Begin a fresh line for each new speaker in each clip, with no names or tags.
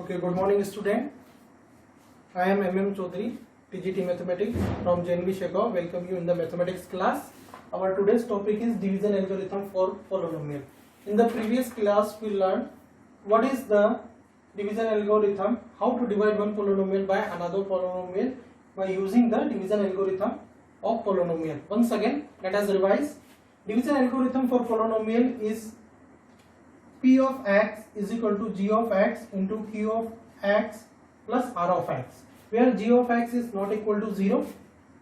Okay, good morning student. I am MM Chaudhary, TGT Mathematics from JNV Shekau. Welcome you in the mathematics class. Our today's topic is division algorithm for polynomial. In the previous class we learned what is the division algorithm, how to divide one polynomial by another polynomial by using the division algorithm of polynomial. Once again, let us revise. Division algorithm for polynomial is P of x is equal to g of x into q of x plus r of x, where g of x is not equal to 0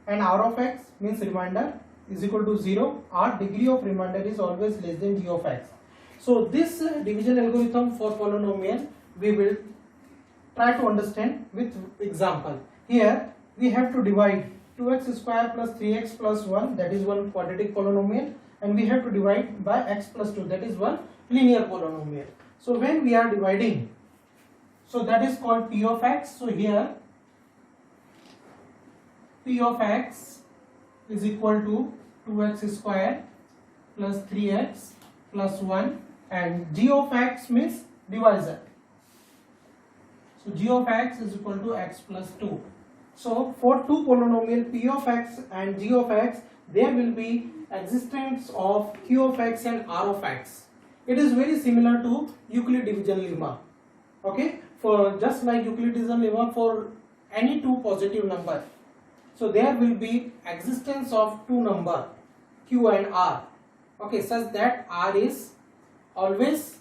and r of x means remainder is equal to 0. Our degree of remainder is always less than g of x. So this division algorithm for polynomial we will try to understand with example. Here we have to divide 2x square plus 3x plus 1, that is one quadratic polynomial, and we have to divide by x plus 2, that is one linear polynomial. So when we are dividing, so that is called P of x. So here P of x is equal to 2x square plus 3x plus 1, and g of x means divisor. So g of x is equal to x plus 2. So for two polynomial P of x and g of x, there will be existence of q of x and r of x. It is very similar to Euclid division lemma. Okay, for just like Euclid division lemma for any two positive number, so there will be existence of two number q and r. Okay, such that r is always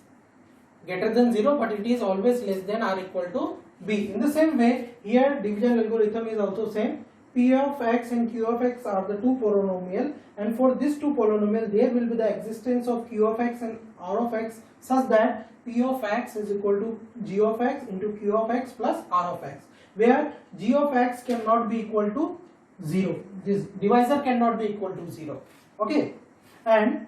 greater than 0, but it is always less than or equal to b. In the same way, here division algorithm is also same. P of x and q of x are the two polynomial, and for these two polynomial there will be the existence of q of x and r of x such that p of x is equal to g of x into q of x plus r of x, where g of x cannot be equal to 0. This divisor cannot be equal to 0. Okay, and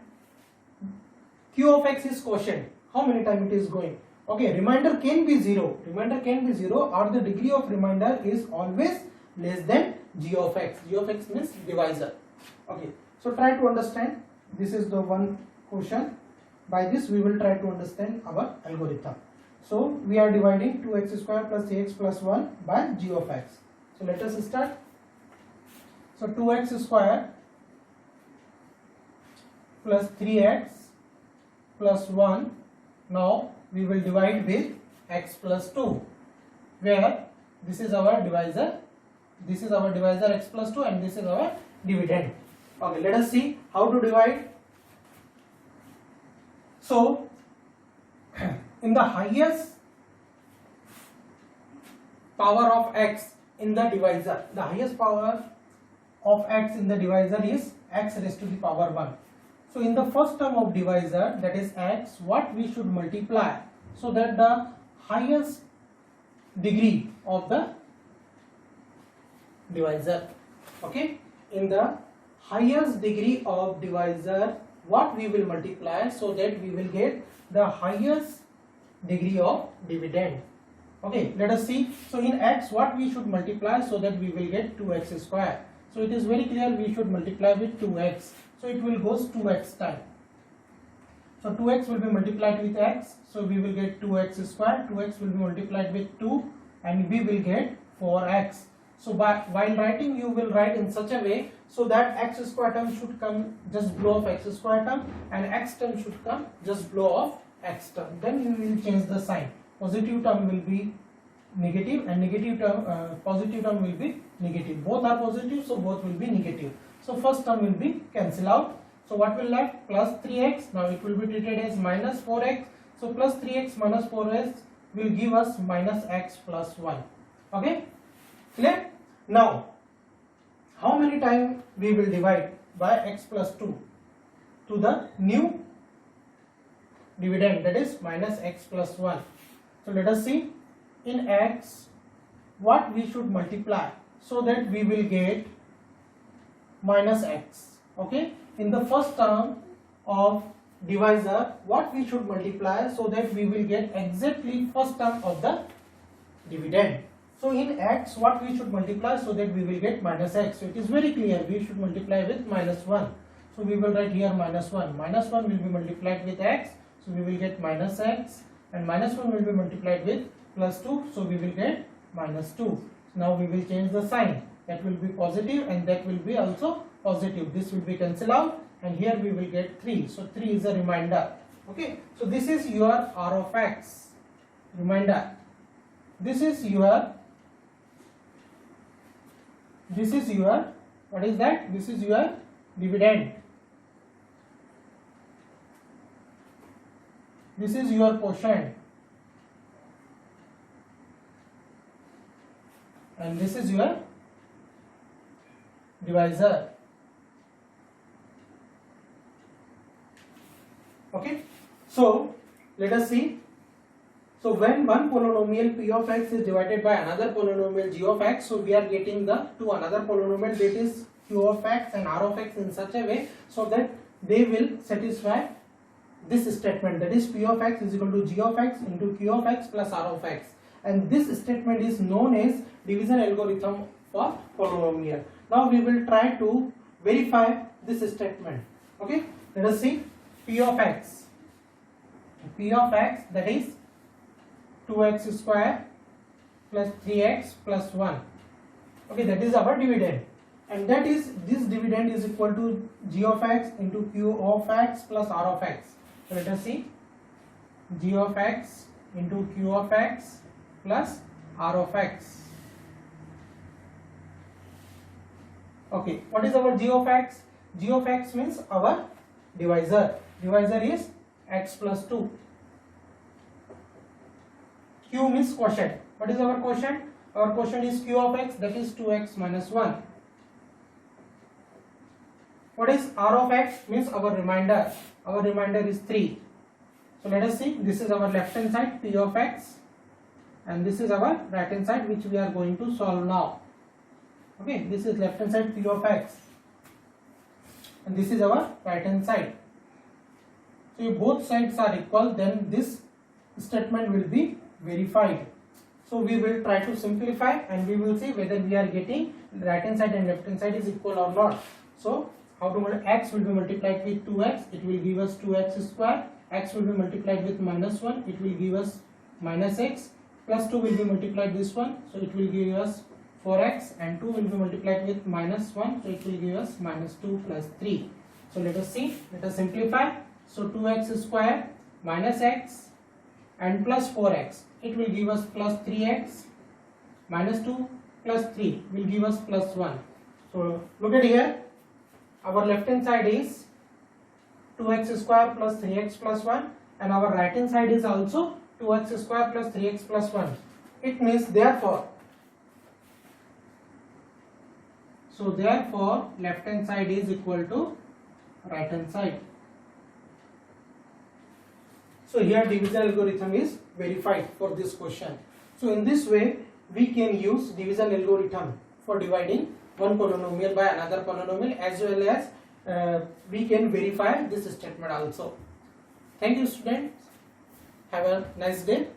q of x is quotient. How many times it is going? Okay, remainder can be 0. Remainder can be 0, or the degree of remainder is always less than g of x. G of x means divisor. Okay, so try to understand. This is the one question. By this we will try to understand our algorithm. So we are dividing 2x square plus 3x plus 1 by g of x. So let us start. So 2x square plus 3x plus 1. Now we will divide with x plus 2, where this is our divisor. This is our divisor x plus 2, and this is our dividend. Okay, let us see how to divide. So in the highest power of x in the divisor, the highest power of x in the divisor is x raised to the power 1. So in the first term of divisor, that is x, what we should multiply so that the highest degree of the divisor, okay, in the highest degree of divisor, what we will multiply so that we will get the highest degree of dividend. Okay, let us see. So in x, what we should multiply so that we will get 2x square. So it is very clear we should multiply with 2x. So it will goes 2x time. So 2x will be multiplied with x. So we will get 2x square. 2x will be multiplied with 2, and we will get 4x. So while writing, you will write in such a way so that x square term should come just below of x square term, and x term should come just below of x term. Then you will change the sign. Positive term will be negative, and negative term positive term will be negative. Both are positive, so both will be negative. So first term will be cancel out. So what will left? Plus 3x. Now it will be treated as minus 4x. So plus 3x minus 4x will give us minus x plus 1. Okay, clear? Now how many times we will divide by x plus 2 to the new dividend, that is minus x plus 1. So let us see. In x, what we should multiply so that we will get minus x. Okay, in the first term of divisor, what we should multiply so that we will get exactly first term of the dividend. So in x, what we should multiply so that we will get minus x. So it is very clear, we should multiply with minus 1. So we will write here minus 1. Minus 1 will be multiplied with x. So we will get minus x, and minus 1 will be multiplied with plus 2, so we will get minus 2. Now we will change the sign, that will be positive and that will be also positive. This will be cancelled out and here we will get 3. So 3 is a remainder. Okay, so this is your r of x, remainder. This is your what is that? This is your dividend. This is your quotient. And this is your divisor. Okay, so let us see. So when one polynomial p of x is divided by another polynomial g of x, so we are getting the two another polynomial, that is q of x and r of x, in such a way so that they will satisfy this statement, that is p of x is equal to g of x into q of x plus r of x, and this statement is known as division algorithm for polynomial. Now we will try to verify this statement. Okay, let us see. P of x, that is 2x square plus 3x plus 1. Okay, that is our dividend, and that is, this dividend is equal to g of x into q of x plus r of x. So let us see, g of x into q of x plus r of x. Okay, what is our g of x? G of x means our divisor. Divisor is x plus 2. Q means quotient. What is our quotient? Our quotient is q of x, that is 2x minus 1. What is r of x? Means our remainder. Our remainder is 3. So let us see, this is our left hand side p of x, and this is our right hand side which we are going to solve now. Okay, this is left hand side p of x and this is our right hand side. So if both sides are equal, then this statement will be verified. So we will try to simplify and we will see whether we are getting right hand side and left hand side is equal or not. So how to x will be multiplied with 2x, it will give us 2x square. X will be multiplied with minus 1, it will give us minus x, plus 2 will be multiplied this one, so it will give us 4x, and 2 will be multiplied with minus 1, so it will give us minus 2 plus 3. So let us see, let us simplify. So 2x square minus x and plus 4x, it will give us plus 3x, minus 2 plus 3 will give us plus 1. So look at here, our left hand side is 2x square plus 3x plus 1 and our right hand side is also 2x square plus 3x plus 1. It means therefore left hand side is equal to right hand side. So here division algorithm is verified for this question. So in this way we can use division algorithm for dividing one polynomial by another polynomial, as well as we can verify this statement also. Thank you students. Have a nice day.